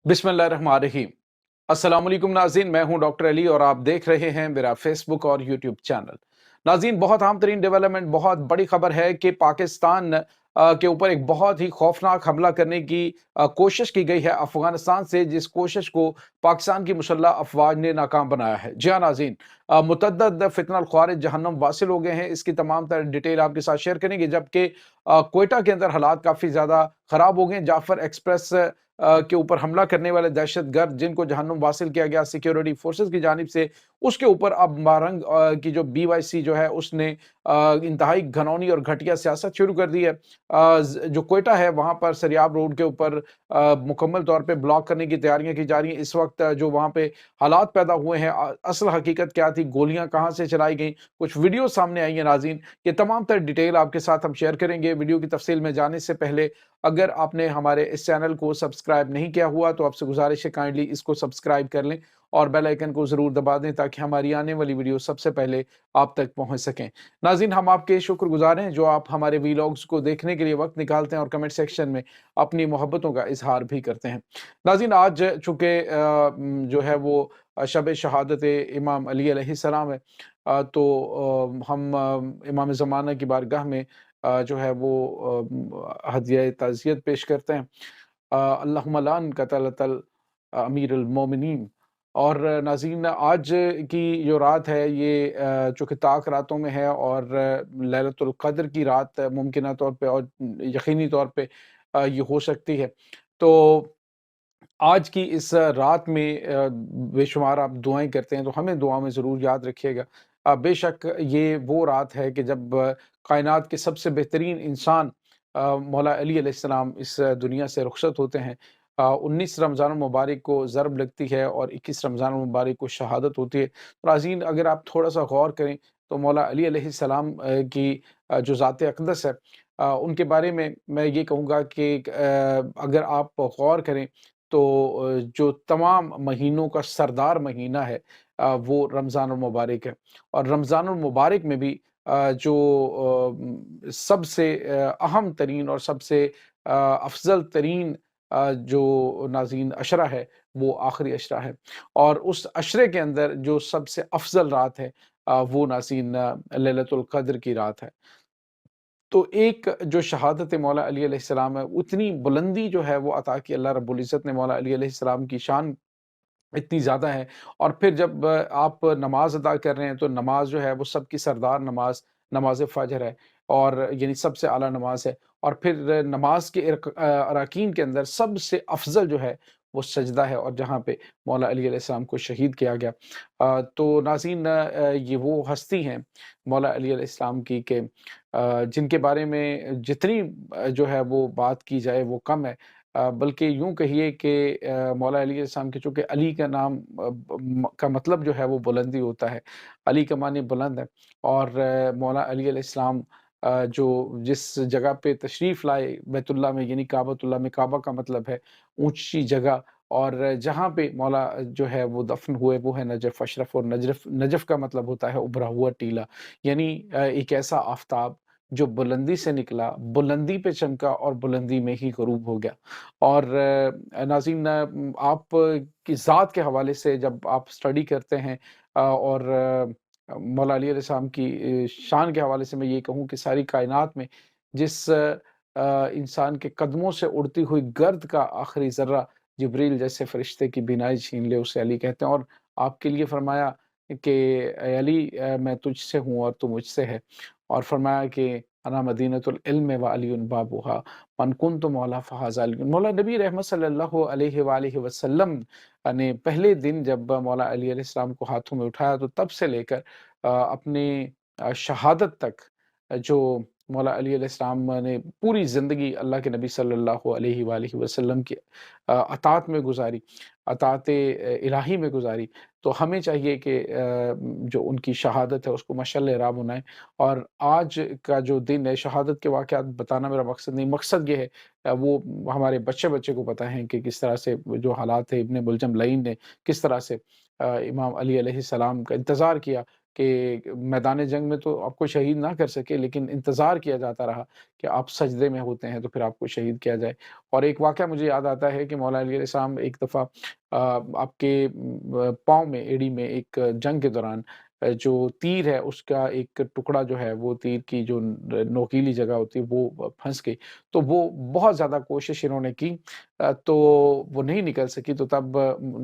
बिस्मिल्लाहिर्रहमानिर्रहीम। अस्सलाम वालेकुम नाज़रीन, मैं हूं डॉक्टर अली और आप देख रहे हैं मेरा फेसबुक और यूट्यूब चैनल। नाज़रीन, बहुत अहम तरीन डेवलपमेंट, बहुत बड़ी खबर है कि पाकिस्तान के ऊपर एक बहुत ही खौफनाक हमला करने की कोशिश की गई है अफगानिस्तान से, जिस कोशिश को पाकिस्तान की मुसल्लह अफवाज ने नाकाम बनाया है। जी हाँ नाज़रीन, मुतअद्दिद फितनल ख्वारिज जहन्नम वासिल हो गए हैं। इसकी तमाम तरह डिटेल आपके साथ शेयर करेंगे, जबकि क्वेटा के अंदर हालात काफ़ी ज़्यादा ख़राब हो गए हैं। जाफर एक्सप्रेस के ऊपर हमला करने वाले दहशतगर्द जिनको जहन्नुम वासिल किया गया सिक्योरिटी फोर्सेस की जानिब से, उसके ऊपर अब मारंग की जो बीवाईसी जो है उसने इंतहाई घनौनी और घटिया सियासत शुरू कर दी है। जो क्वेटा है वहां पर सरियाब रोड के ऊपर मुकम्मल तौर पे ब्लॉक करने की तैयारियां की जा रही हैं। इस वक्त जो वहां पे हालात पैदा हुए हैं, असल हकीकत क्या थी, गोलियां कहां से चलाई गई, कुछ वीडियो सामने आई है नाज़रीन। ये तमाम तर डिटेल आपके साथ हम शेयर करेंगे। वीडियो की तफसील में जाने से पहले अगर आपने हमारे इस चैनल को सब्सक्राइब नहीं किया हुआ तो आपसे गुजारिश है काइंडली इसको सब्सक्राइब कर लें और बेल आइकन को ज़रूर दबा दें ताकि हमारी आने वाली वीडियो सबसे पहले आप तक पहुंच सकें। नाज़रीन, हम आपके शुक्रगुजार हैं जो आप हमारे वीलॉग्स को देखने के लिए वक्त निकालते हैं और कमेंट सेक्शन में अपनी मोहब्बतों का इजहार भी करते हैं। नाज़रीन, आज चूँकि जो है वो शब शहादत इमाम अली अलैहिस्सलाम है, तो हम इमाम ज़माना की बारगाह में जो है वो हदिया ताज़ियत पेश करते हैं। अल्लाहुम्मा लान क़तलतल अमीरुल मोमिनीन। और नाज़रीन, आज की जो रात है ये चूँकि ताक रातों में है और लैलतुल क़द्र की रात मुमकिना तौर पे और यकीनी तौर पे ये हो सकती है। तो आज की इस रात में बेशुमार आप दुआएँ करते हैं, तो हमें दुआ में ज़रूर याद रखिएगा। बेशक ये वो रात है कि जब कायनात के सबसे बेहतरीन इंसान मौला अली अलैहिस्सलाम इस दुनिया से रुखसत होते हैं। 19 रमज़ानुल मुबारक को ज़रब लगती है और 21 रमज़ानुल मुबारक को शहादत होती है। नाज़रीन, अगर आप थोड़ा-सा गौर करें तो मौला अली अलैहिस्सलाम की जो ज़ात अक़दस है, उनके बारे में मैं ये कहूँगा कि अगर आप गौर करें तो जो तमाम महीनों का सरदार महीना है वो रमज़ानुल मुबारक है। और रमज़ानुल मुबारक में भी जो सबसे अहम तरीन और सबसे अफ़ज़ल तरीन जो नाज़रीन अशरा है, वो आखिरी अशरा है। और उस अशरे के अंदर जो सबसे अफ़ज़ल रात है, वो नाज़रीन लैलतुल क़द्र की रात है। तो एक जो शहादत मौला अली अलैहिस्सलाम है, उतनी बुलंदी जो है वो अता की अल्लाह रब्बुल इज़्ज़त ने मौला अली अलैहिस्सलाम की शान इतनी ज़्यादा है। और फिर जब आप नमाज़ अदा कर रहे हैं तो नमाज़ जो है वो सबकी सरदार नमाज़, नमाज़ फ़जर है और यानी सबसे आला नमाज़ है। और फिर नमाज़ के अराकीन के अंदर सबसे अफ़ज़ल जो है वो सजदा है और जहाँ पे मौला अली अलैहिस्सलाम को शहीद किया गया। तो नाज़रीन, ये वो हस्ती हैं मौला अली अलैहिस्सलाम की कि जिनके बारे में जितनी जो है वो बात की जाए वो कम है। बल्कि यूँ कहिए कि मौला अली अलैहिस्सलाम के चूँकि अली का नाम का मतलब जो है वो बुलंदी होता है। अली का माने बुलंद है। और मौला अली अलैहिस्सलाम जो जिस जगह पे तशरीफ़ लाए बैतुल्लाह में, यानी काबतुल्लाह में, काबा का मतलब है ऊँची जगह, और जहाँ पे मौला जो है वो दफ़न हुए वो है नजफ़ अशरफ, और नजफ़ का मतलब होता है उभरा हुआ टीला। यानी एक ऐसा आफ़ताब जो बुलंदी से निकला, बुलंदी पे चमका और बुलंदी में ही ग़ुरूब हो गया। और नाज़रीन, आप की ज़ात के हवाले से जब आप स्टडी करते हैं और मौला अली अलैहिस्सलाम की शान के हवाले से मैं ये कहूँ कि सारी कायनात में जिस इंसान के कदमों से उड़ती हुई गर्द का आखिरी ज़र्रा जिब्रील जैसे फ़रिश्ते की बीनाई छीन ले, उसे अली कहते हैं। और आपके लिए फ़रमाया कि ए अली, मैं तुझसे हूँ और तू मुझसे है। और फरमाया कि अना मदीनतुल इल्म व अलीयुन बाबुहा, मन कुन्तु मौला फ़हाज़ा अलीयुन। मौला नबी रहमत सल्लल्लाहु अलैहि वालैहि वसल्लम ने पहले दिन जब मौला अली अलैहिस्सलाम को हाथों में उठाया तो तब से लेकर अपने शहादत तक जो मौला अली अलैहिस्सलाम ने पूरी ज़िंदगी अल्लाह के नबी सल्लल्लाहु अलैहि वालैहि वसल्लम की अताअत में गुज़ारी, अताअत इलाही में गुज़ारी। तो हमें चाहिए कि जो उनकी शहादत है उसको मशाल-ए राह बनाएँ। और आज का जो दिन है, शहादत के वाक़यात बताना मेरा मकसद नहीं, मकसद ये है वो हमारे बच्चे-बच्चे को पता है कि किस तरह से जो हालात थे, इब्न मुलजम लईन ने किस तरह से इमाम अली अलैहिस्सलाम का इंतज़ार किया کہ میدان جنگ میں تو آپ کو شہید نہ کر سکے، لیکن انتظار کیا جاتا رہا کہ آپ سجدے میں ہوتے ہیں تو پھر آپ کو شہید کیا جائے۔ اور ایک واقعہ مجھے یاد آتا ہے کہ مولا علی علیہ السلام ایک دفعہ آپ کے پاؤں میں، ایڑی میں ایک جنگ کے دوران جو تیر ہے اس کا ایک ٹکڑا جو ہے وہ تیر کی جو نوکیلی جگہ ہوتی ہے وہ پھنس گئی، تو وہ بہت زیادہ کوشش انہوں نے کی، تو وہ نہیں نکل سکی، تو تب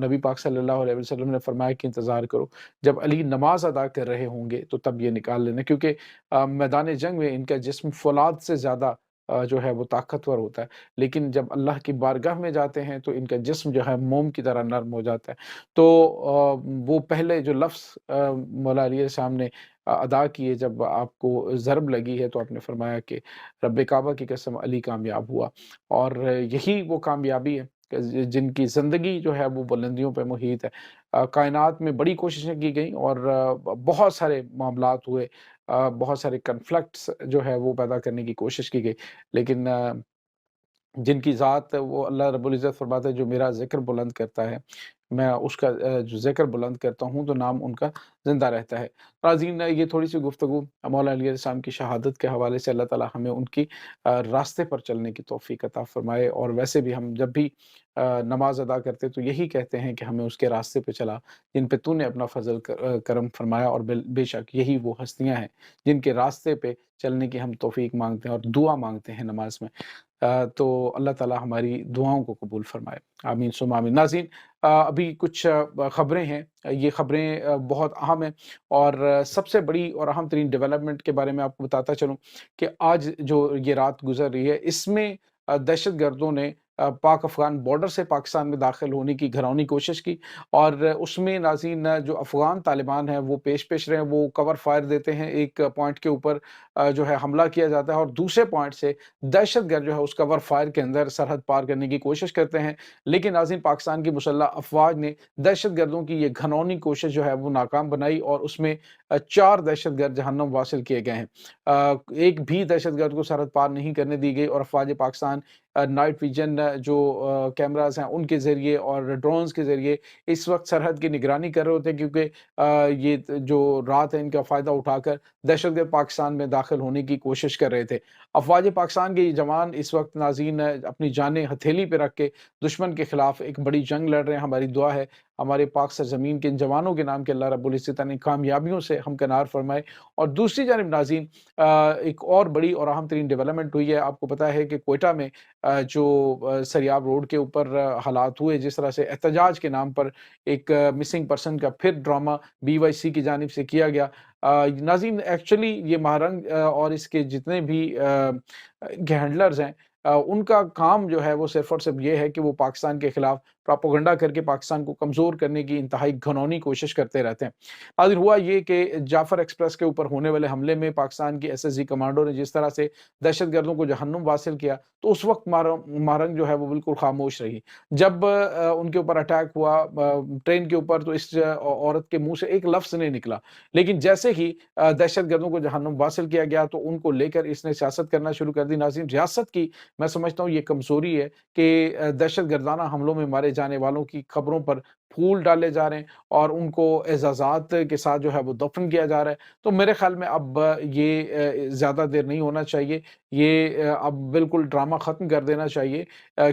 نبی پاک صلی اللہ علیہ وسلم نے فرمایا کہ انتظار کرو، جب علی نماز ادا کر رہے ہوں گے تو تب یہ نکال لینا، کیونکہ میدان جنگ میں ان کا جسم فولاد سے زیادہ جو ہے وہ طاقتور ہوتا ہے، لیکن جب اللہ کی بارگاہ میں جاتے ہیں تو ان کا جسم جو ہے موم کی طرح نرم ہو جاتا ہے۔ تو وہ پہلے جو لفظ مولا علی السلام نے ادا کیے جب آپ کو ضرب لگی ہے، تو آپ نے فرمایا کہ رب کعبہ کی قسم علی کامیاب ہوا، اور یہی وہ کامیابی ہے کہ جن کی زندگی جو ہے وہ بلندیوں پہ محیط ہے۔ کائنات میں بڑی کوششیں کی گئیں اور بہت سارے معاملات ہوئے، بہت سارے کنفلکٹس جو ہے وہ پیدا کرنے کی کوشش کی گئی، لیکن جن کی ذات وہ اللہ رب العزت فرماتا ہے جو میرا ذکر بلند کرتا ہے، میں اس کا جو ذکر بلند کرتا ہوں تو نام ان کا زندہ رہتا ہے۔ ناظرین، یہ تھوڑی سی گفتگو مولا علی علیہ السلام کی شہادت کے حوالے سے، اللہ تعالیٰ ہمیں ان کی راستے پر چلنے کی توفیق عطا فرمائے، اور ویسے بھی ہم جب بھی نماز ادا کرتے تو یہی کہتے ہیں کہ ہمیں اس کے راستے پہ چلا جن پہ تو نے اپنا فضل کرم فرمایا، اور بے شک یہی وہ ہستیاں ہیں جن کے راستے پہ چلنے کی ہم توفیق مانگتے ہیں اور دعا مانگتے ہیں نماز میں۔ تو اللہ تعالیٰ ہماری دعاؤں کو قبول فرمائے، آمین ثم آمین۔ ناظرین، ابھی کچھ خبریں ہیں، یہ خبریں بہت اہم ہیں، اور سب سے بڑی اور اہم ترین ڈیولپمنٹ کے بارے میں آپ کو بتاتا چلوں کہ آج جو یہ رات گزر رہی ہے اس میں دہشت گردوں نے پاک افغان بارڈر سے پاکستان میں داخل ہونے کی گھرونی کوشش کی، اور اس میں ناظرین جو افغان طالبان ہیں وہ پیش رہے ہیں، وہ کور فائر دیتے ہیں، ایک پوائنٹ کے اوپر جو ہے حملہ کیا جاتا ہے، اور دوسرے پوائنٹ سے دہشت گرد جو ہے اس کور فائر کے اندر سرحد پار کرنے کی کوشش کرتے ہیں، لیکن ناظرین پاکستان کی مسلح افواج نے دہشت گردوں کی یہ گھنونی کوشش جو ہے وہ ناکام بنائی، اور اس میں 4 دہشت گرد جہنم واصل کیے گئے ہیں۔ ایک بھی دہشت گرد کو سرحد پار نہیں کرنے دی گئی، اور افواج پاکستان نائٹ ویژن جو کیمراز ہیں ان کے ذریعے اور ڈرونز کے ذریعے اس وقت سرحد کی نگرانی کر رہے ہوتے ہیں، کیونکہ یہ جو رات ہے ان کا فائدہ اٹھا کر دہشت گرد پاکستان میں داخل ہونے کی کوشش کر رہے تھے۔ افواج پاکستان کے یہ جوان اس وقت ناظرین اپنی جانیں ہتھیلی پہ رکھ کے دشمن کے خلاف ایک بڑی جنگ لڑ رہے ہیں۔ ہماری دعا ہے ہمارے پاک سرزمین کے ان جوانوں کے نام کہ اللہ رب العزت نے کامیابیوں سے ہمکنار فرمائے۔ اور دوسری جانب ناظرین، ایک اور بڑی اور اہم ترین ڈیولپمنٹ ہوئی ہے، آپ کو پتا ہے کہ کوئٹہ میں جو سریاب روڈ کے اوپر حالات ہوئے، جس طرح سے احتجاج کے نام پر ایک مسنگ پرسن کا پھر ڈرامہ BYC کی جانب سے کیا گیا۔ ناظرین ایکچولی یہ مہرنگ اور اس کے جتنے بھی ہینڈلرز ہیں، ان کا کام جو ہے وہ صرف اور صرف یہ ہے کہ وہ پاکستان کے خلاف پراپوگنڈا کر کے پاکستان کو کمزور کرنے کی انتہائی گھنونی کوشش کرتے رہتے ہیں۔ ناظرین، ہوا یہ کہ جعفر ایکسپریس کے اوپر ہونے والے حملے میں پاکستان کی SSG کمانڈو نے جس طرح سے دہشت گردوں کو جہنم واصل کیا، تو اس وقت مہرنگ جو ہے وہ بالکل خاموش رہی۔ جب ان کے اوپر اٹیک ہوا ٹرین کے اوپر، تو اس عورت کے منہ سے ایک لفظ نہیں نکلا، لیکن جیسے ہی دہشت گردوں کو جہنم واصل کیا گیا تو ان کو لے کر اس نے سیاست کرنا شروع کر دی۔ ناظرین، ریاست کی میں سمجھتا ہوں یہ کمزوری ہے کہ دہشت گردانہ حملوں میں مارے جانے والوں کی خبروں پر پھول ڈالے جا رہے ہیں اور ان کو اعزازات کے ساتھ جو ہے وہ دفن کیا جا رہا ہے۔ تو میرے خیال میں اب یہ زیادہ دیر نہیں ہونا چاہیے، یہ اب بالکل ڈرامہ ختم کر دینا چاہیے،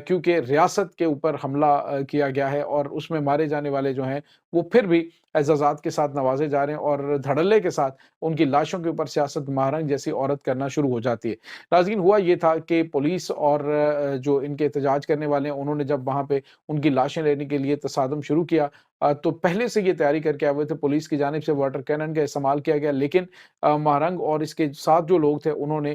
کیونکہ ریاست کے اوپر حملہ کیا گیا ہے اور اس میں مارے جانے والے جو ہیں وہ پھر بھی اعزازات کے ساتھ نوازے جا رہے ہیں، اور دھڑلے کے ساتھ ان کی لاشوں کے اوپر سیاست مہرنگ جیسی عورت کرنا شروع ہو جاتی ہے۔ ناظرین، ہوا یہ تھا کہ پولیس اور جو ان کے احتجاج کرنے والے ہیں انہوں نے جب وہاں پہ ان کی لاشیں لینے کے لیے تصادم شروع کیا، تو پہلے سے یہ تیاری کر کے آئے ہوئے تھے، پولیس کی جانب سے واٹر کینن کا استعمال کیا گیا، لیکن مہرنگ اور اس کے ساتھ جو لوگ تھے انہوں نے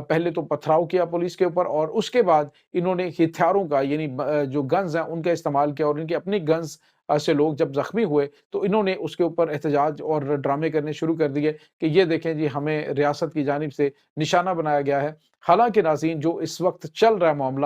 پہلے تو پتھراؤ کیا پولیس کے اوپر، اور اس کے بعد انہوں نے ہتھیاروں کا یعنی جو گنز ہیں ان کا استعمال کیا، اور ان کی اپنی گنز سے لوگ جب زخمی ہوئے تو انہوں نے اس کے اوپر احتجاج اور ڈرامے کرنے شروع کر دیے کہ یہ دیکھیں جی ہمیں ریاست کی جانب سے نشانہ بنایا گیا ہے۔ حالانکہ ناظرین، جو اس وقت چل رہا ہے معاملہ،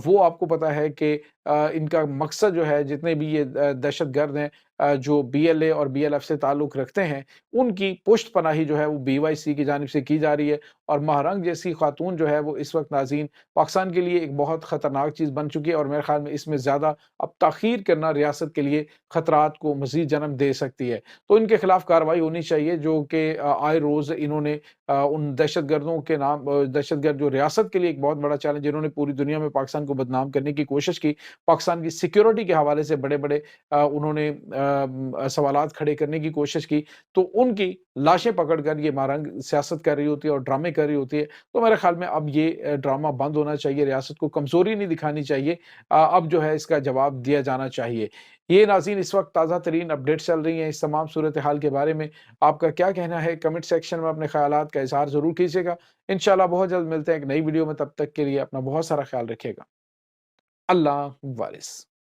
وہ آپ کو پتا ہے کہ ان کا مقصد جو ہے، جتنے بھی یہ دہشت گرد ہیں जो BLA और BLF से ताल्लुक़ रखते हैं, उनकी पुष्ट पनाही जो है वो BYC की जानिब से की जा रही है और महरंग जैसी खातून जो है वो इस वक़्त नाज़रीन पाकिस्तान के लिए एक बहुत ख़तरनाक चीज़ बन चुकी है और मेरे ख़्याल में इसमें ज़्यादा अब ताख़ीर करना रियासत के लिए ख़तरात को मज़ीद जन्म दे सकती है। तो इनके खिलाफ़ कार्रवाई होनी चाहिए जो कि आए रोज़ इन्होंने उन दहशतगर्दों के नाम दहशतगर्द जो रियासत के लिए एक बहुत बड़ा चैलेंज इन्होंने पूरी दुनिया में पाकिस्तान को बदनाम करने की कोशिश की। पाकिस्तान की सिक्योरिटी के हवाले से बड़े-बड़े उन्होंने सवालात खड़े करने की कोशिश की, तो उनकी लाशें पकड़कर ये मारंग सियासत कर रही होती है और ड्रामे कर रही होती है। तो मेरे ख़्याल में अब ये ड्रामा बंद होना चाहिए, रियासत को कमज़ोरी नहीं दिखानी चाहिए। अब जो है इसका जवाब दिया जाना चाहिए। ये नाज़रीन इस वक़्त ताज़ा तरीन अपडेट्स चल रही हैं इस तमाम सूरत-ए-हाल के बारे में। आपका क्या कहना है? कमेंट सेक्शन में अपने ख़यालात का इज़हार ज़रूर कीजिएगा। इंशाअल्लाह बहुत जल्द मिलते हैं एक नई वीडियो में, तब तक के लिए अपना बहुत सारा ख़्याल रखिएगा। अल्लाह वारिस।